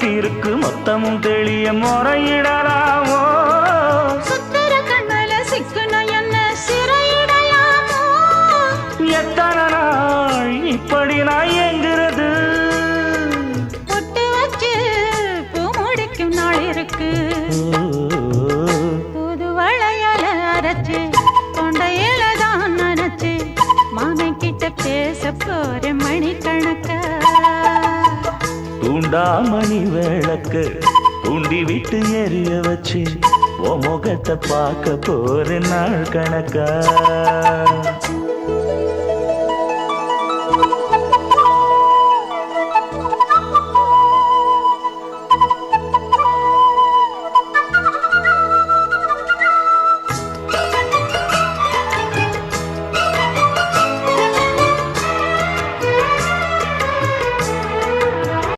தீருக்கு மொத்தமும் தெளிய முறையிடலாமோ சுத்தர கண்ணல சிக்குன என்ன சிறையிடலாமோ எத்தனை நாள் இப்படி நான் எங்கிறது பொட்டு வச்சு பூ முடிக்கும் நாள் இருக்கு புது வளையல அரைச்சு கொண்டையில தான் நினைச்சு மாமன் கிட்ட பேச போற மணிக்கணக்கா தூண்டாமணி விளக்கு தூண்டி விட்டு எரிய வச்சு உன் முகத்தை பார்க்க போற நாள் கணக்கா